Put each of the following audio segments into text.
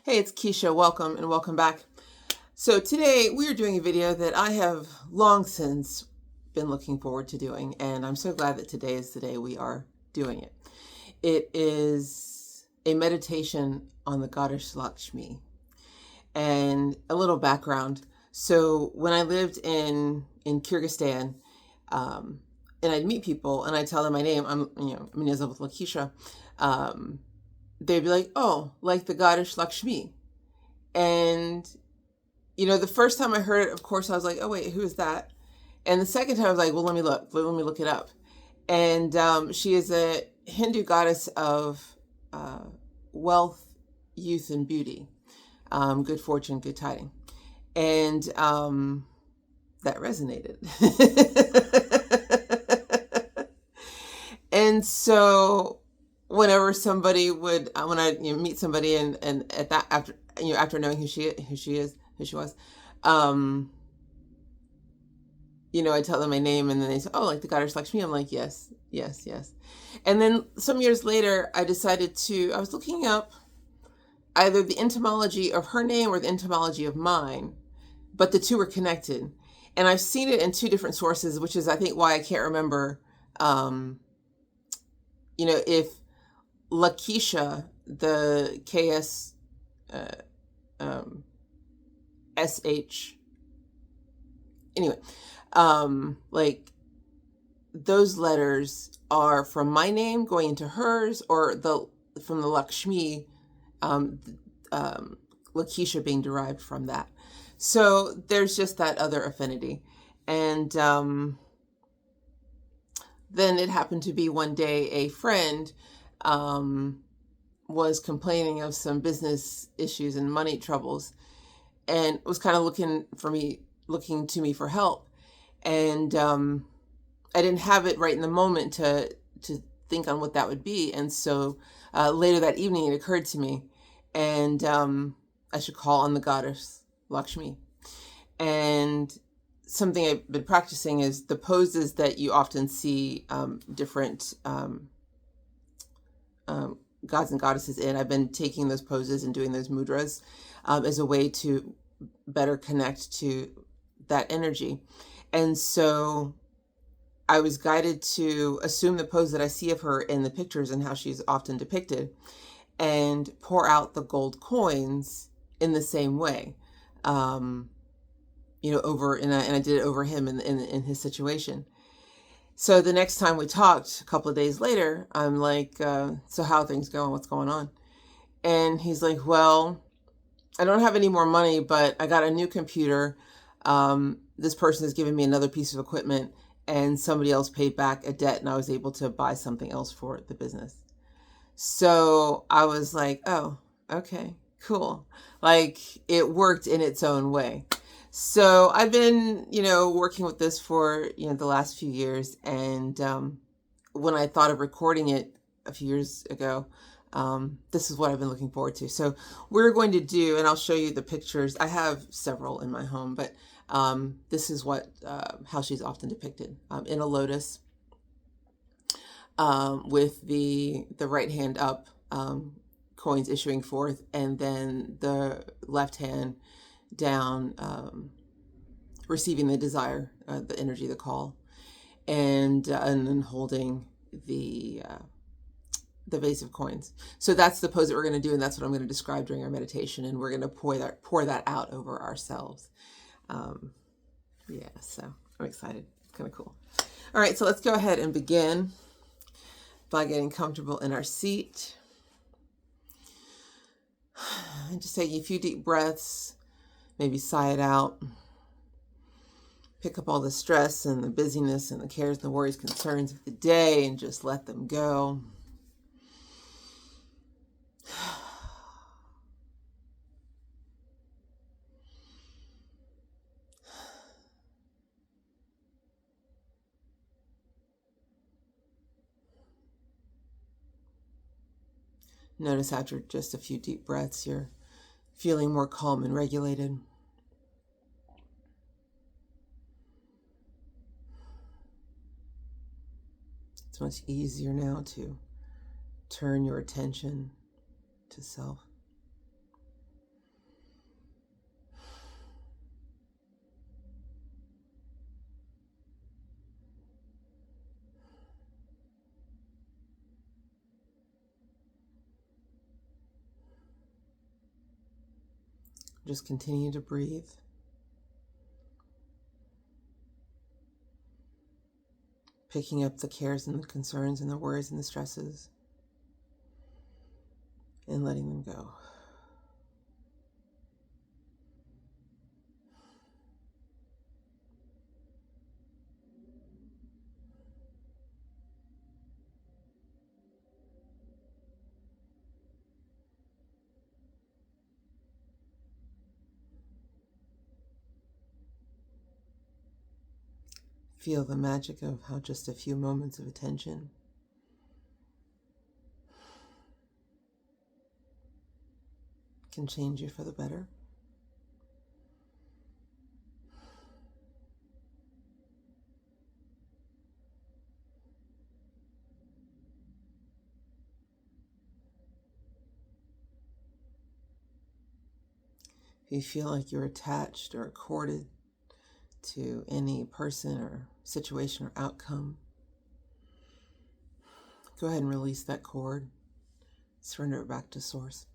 Hey, it's Kesha. Welcome and welcome back. So today we are doing a video that I have long since been looking forward to doing, and I'm so glad that today is the day we are doing it. It is a meditation on the goddess Lakshmi. And a little background. So when I lived in Kyrgyzstan, and I'd meet people and I'd tell them my name, I'm Lindsay with Lakisha, they'd be like, oh, like the goddess Lakshmi. And, the first time I heard it, of course, I was like, oh, wait, who is that? And the second time I was like, well, let me look it up. And she is a Hindu goddess of wealth, youth, and beauty, good fortune, good tiding. And that resonated. And so whenever somebody would, when I meet somebody and at that, after knowing who she was, I tell them my name and then they say, oh, like the goddess Lakshmi. I'm like, yes. And then some years later, I was looking up either the etymology of her name or the etymology of mine, but the two were connected. And I've seen it in two different sources, which is, I think, why I can't remember, if Lakisha, the SH, anyway, like those letters are from my name going into hers, or from the Lakshmi, Lakisha being derived from that. So there's just that other affinity. And then it happened to be one day a friend was complaining of some business issues and money troubles, and was kind of looking to me for help. And I didn't have it right in the moment to think on what that would be. And so later that evening, it occurred to me, and I should call on the goddess Lakshmi. And something I've been practicing is the poses that you often see different gods and goddesses in. I've been taking those poses and doing those mudras as a way to better connect to that energy. And so I was guided to assume the pose that I see of her in the pictures and how she's often depicted, and pour out the gold coins in the same way. And I did it over him in his situation. So the next time we talked, a couple of days later, I'm like, so how are things going? What's going on? And he's like, well, I don't have any more money, but I got a new computer. This person has given me another piece of equipment, and somebody else paid back a debt, and I was able to buy something else for the business. So I was like, oh, okay, cool. Like, it worked in its own way. So I've been, working with this for, the last few years. And when I thought of recording it a few years ago, this is what I've been looking forward to. So we're going to do, and I'll show you the pictures. I have several in my home, but this is how she's often depicted, in a lotus, with the right hand up, coins issuing forth, and then the left hand down, receiving the desire, the energy, the call, and then holding the vase of coins. So that's the pose that we're going to do, and that's what I'm going to describe during our meditation, and we're going to pour that out over ourselves. So I'm excited. It's kind of cool. All right, so let's go ahead and begin by getting comfortable in our seat. And just taking a few deep breaths, maybe sigh it out. Pick up all the stress and the busyness and the cares and the worries, concerns of the day, and just let them go. Notice after just a few deep breaths, you're feeling more calm and regulated. It's much easier now to turn your attention to self. Just continue to breathe. Picking up the cares and the concerns and the worries and the stresses and letting them go. Feel the magic of how just a few moments of attention can change you for the better. If you feel like you're attached or corded to any person or situation or outcome, go ahead and release that cord. Surrender it back to Source.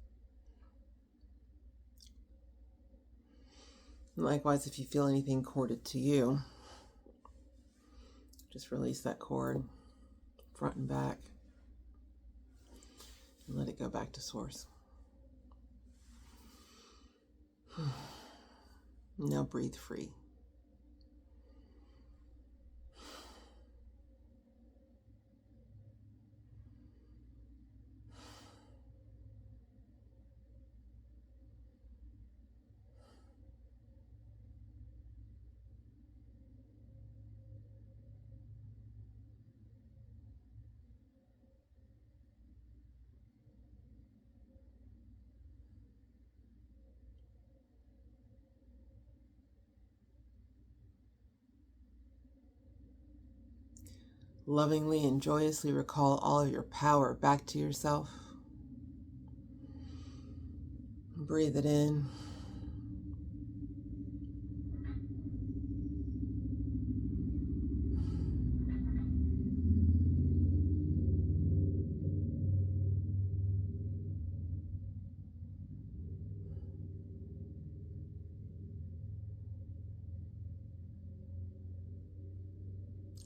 And likewise, if you feel anything corded to you, just release that cord, front and back, and let it go back to Source. Now breathe free. Lovingly and joyously recall all of your power back to yourself. Breathe it in.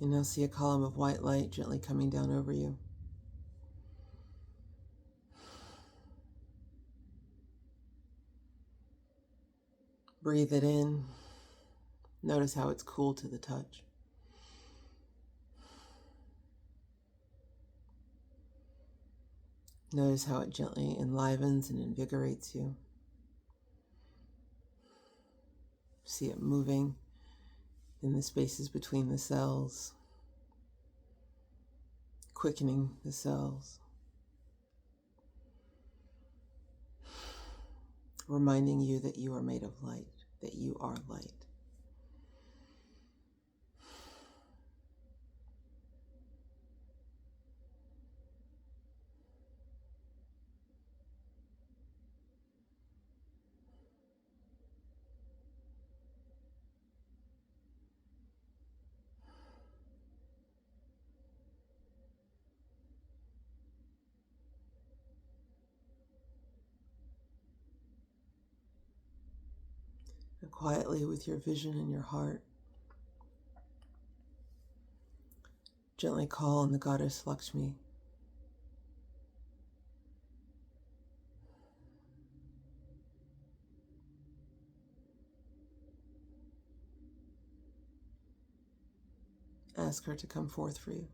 You now see a column of white light gently coming down over you. Breathe it in. Notice how it's cool to the touch. Notice how it gently enlivens and invigorates you. See it moving in the spaces between the cells, quickening the cells, reminding you that you are made of light, that you are light. And quietly, with your vision in your heart, gently call on the goddess Lakshmi. Ask her to come forth for you.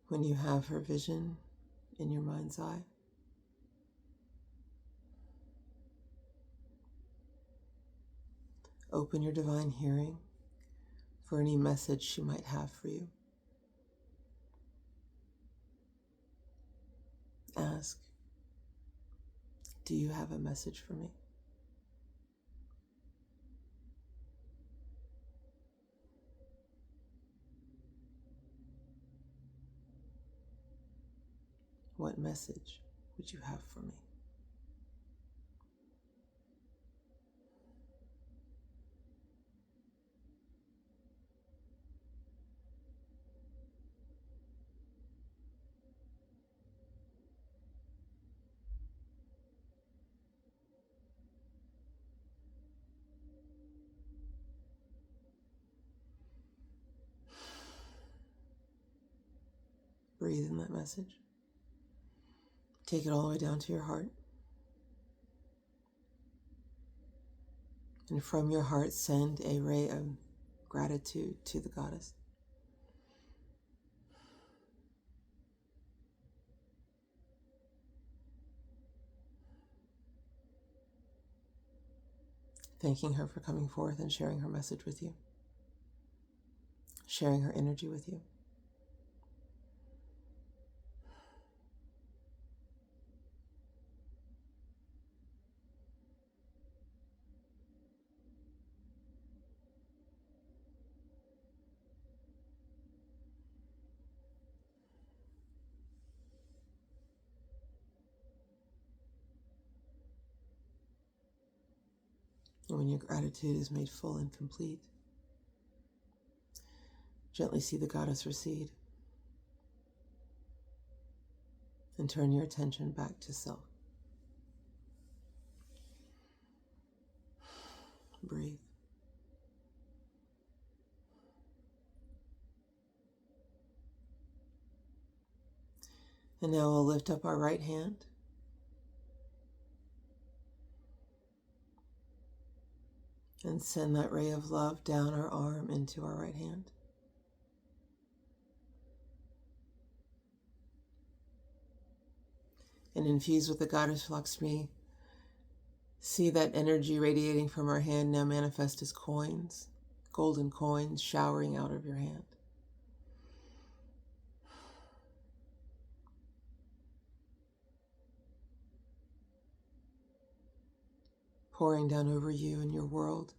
When you have her vision in your mind's eye, open your divine hearing for any message she might have for you. Ask, do you have a message for me? What message would you have for me? Breathe in that message. Take it all the way down to your heart. And from your heart, send a ray of gratitude to the goddess. Thanking her for coming forth and sharing her message with you. Sharing her energy with you. And when your gratitude is made full and complete, gently see the goddess recede and turn your attention back to self. Breathe. And now we'll lift up our right hand. And send that ray of love down our arm into our right hand. And infused with the goddess Lakshmi, see that energy radiating from our hand now manifest as coins, golden coins showering out of your hand. Pouring down over you and your world,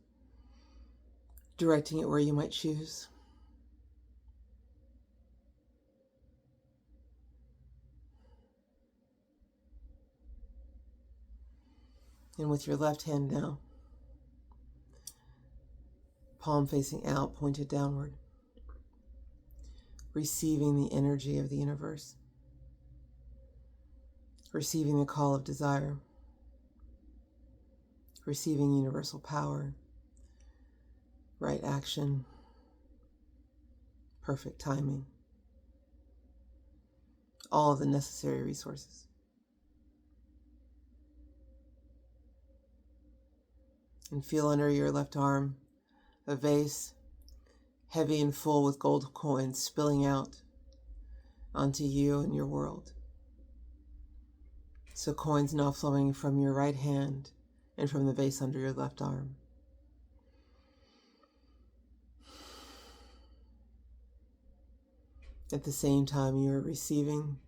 directing it where you might choose. And with your left hand now, palm facing out, pointed downward, receiving the energy of the universe, receiving the call of desire, receiving universal power, right action, perfect timing, all of the necessary resources. And feel under your left arm a vase, heavy and full with gold coins spilling out onto you and your world. So coins now flowing from your right hand and from the vase under your left arm. At the same time, you are receiving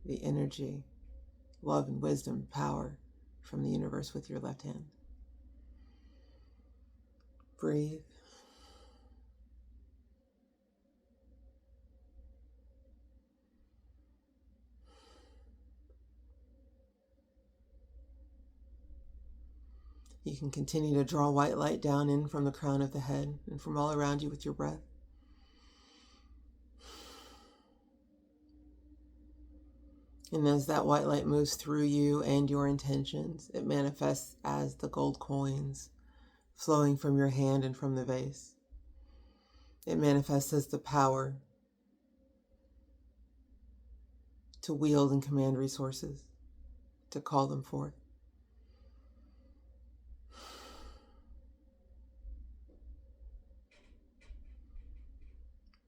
the energy, love and wisdom, power from the universe with your left hand. Breathe. You can continue to draw white light down in from the crown of the head and from all around you with your breath. And as that white light moves through you and your intentions, it manifests as the gold coins flowing from your hand and from the vase. It manifests as the power to wield and command resources, to call them forth.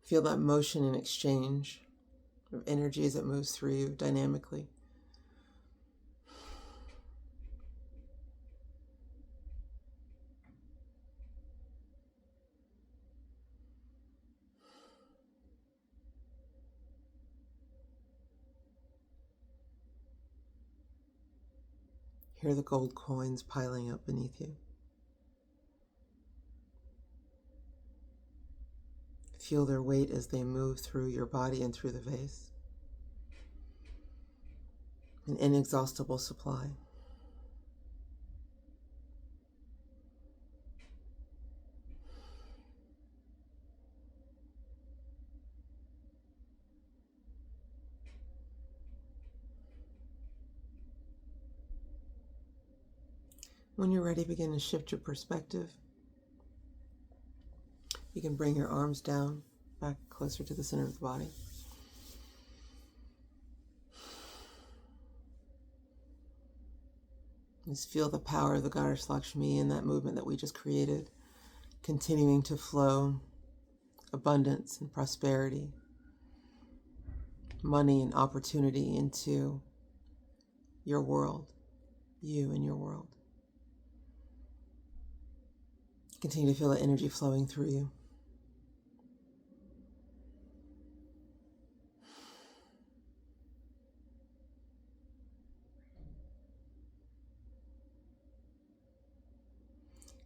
Feel that motion and exchange of energy as it moves through you dynamically. Hear the gold coins piling up beneath you. Feel their weight as they move through your body and through the vase. An inexhaustible supply. When you're ready, begin to shift your perspective. You can bring your arms down, back closer to the center of the body. Just feel the power of the goddess Lakshmi in that movement that we just created, continuing to flow abundance and prosperity, money and opportunity into your world, you and your world. Continue to feel the energy flowing through you.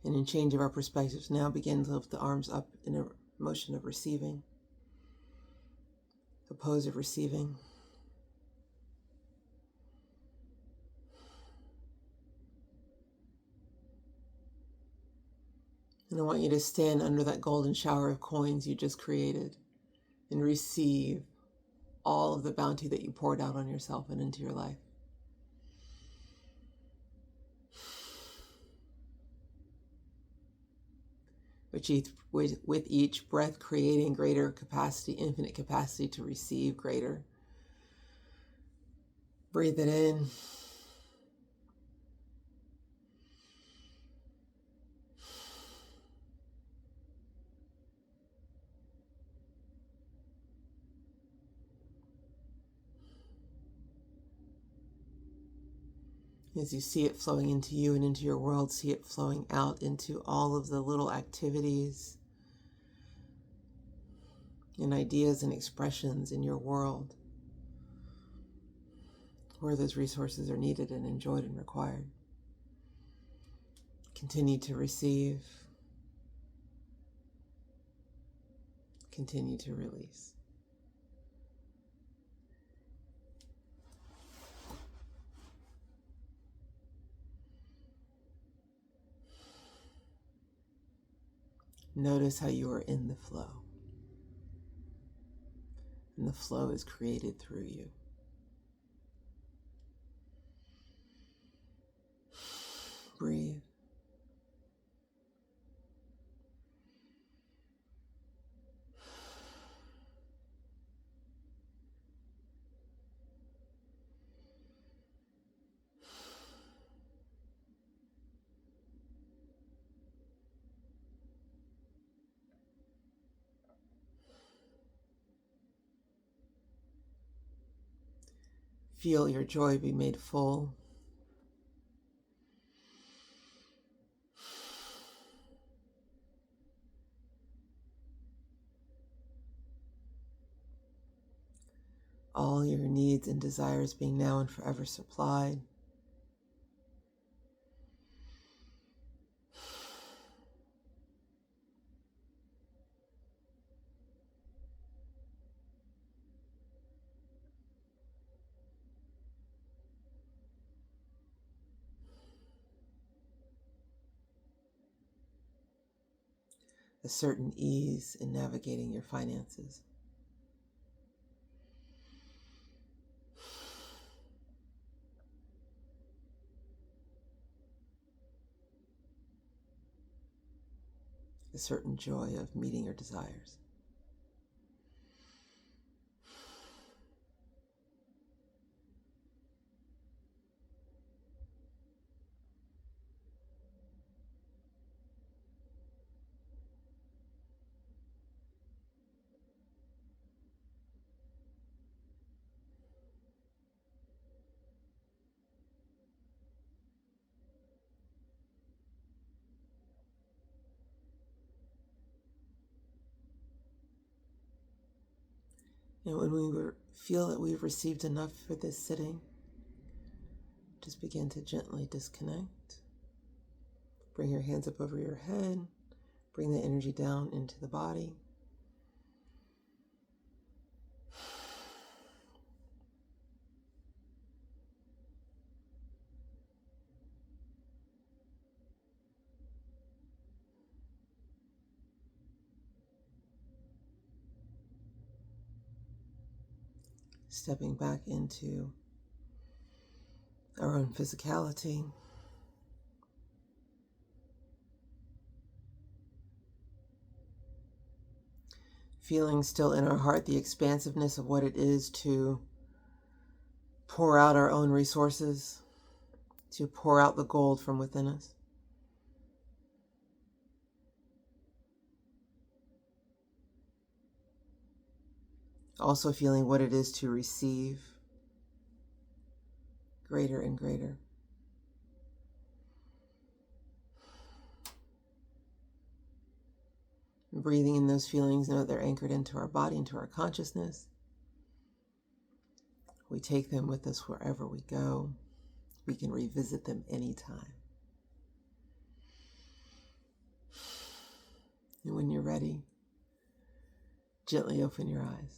And in change of our perspectives, now begin to lift the arms up in a motion of receiving, a pose of receiving. And I want you to stand under that golden shower of coins you just created and receive all of the bounty that you poured out on yourself and into your life. With each breath, creating greater capacity, infinite capacity to receive greater. Breathe it in. As you see it flowing into you and into your world, see it flowing out into all of the little activities and ideas and expressions in your world where those resources are needed and enjoyed and required. Continue to receive. Continue to release. Notice how you are in the flow. And the flow is created through you. Breathe. Feel your joy be made full. All your needs and desires being now and forever supplied. A certain ease in navigating your finances. A certain joy of meeting your desires. And when we feel that we've received enough for this sitting, just begin to gently disconnect. Bring your hands up over your head. Bring the energy down into the body. Stepping back into our own physicality. Feeling still in our heart the expansiveness of what it is to pour out our own resources, to pour out the gold from within us. Also feeling what it is to receive greater and greater. Breathing in those feelings, know that they're anchored into our body, into our consciousness. We take them with us wherever we go. We can revisit them anytime. And when you're ready, gently open your eyes.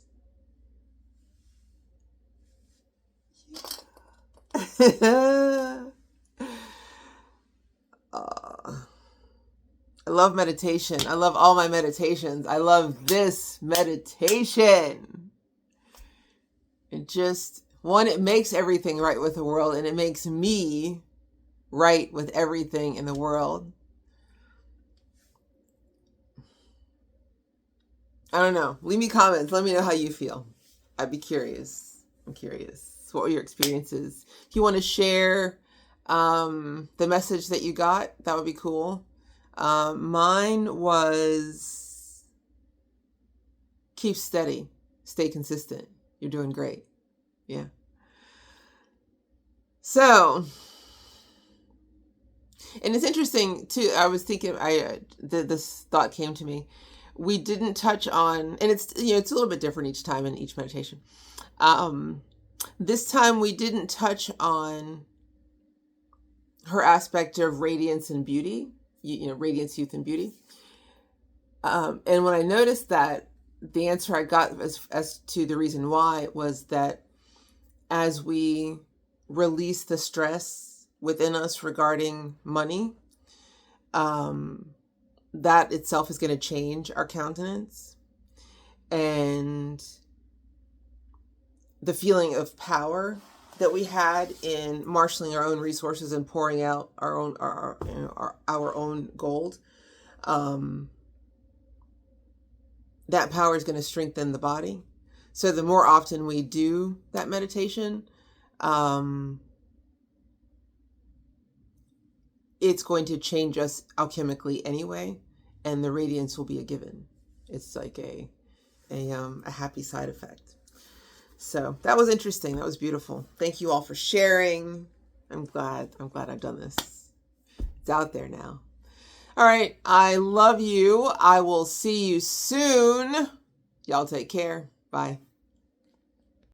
I love meditation. I love all my meditations. I love this meditation. It just, one, it makes everything right with the world, and it makes me right with everything in the world. I don't know. Leave me comments. Let me know how you feel. I'd be curious. I'm curious. What were your experiences? If you want to share the message that you got, that would be cool. Mine was keep steady, stay consistent. You're doing great. Yeah. So, and it's interesting too. I was thinking, this thought came to me. We didn't touch on, and it's a little bit different each time in each meditation. This time we didn't touch on her aspect of radiance and beauty. Radiance, youth, and beauty. And when I noticed that, the answer I got as to the reason why was that as we release the stress within us regarding money, that itself is going to change our countenance. And the feeling of power that we had in marshaling our own resources and pouring out our own gold, that power is going to strengthen the body. So the more often we do that meditation, it's going to change us alchemically anyway, and the radiance will be a given. It's like a happy side effect. So that was interesting. That was beautiful. Thank you all for sharing. I'm glad I've done this. It's out there now. All right. I love you. I will see you soon. Y'all take care. Bye.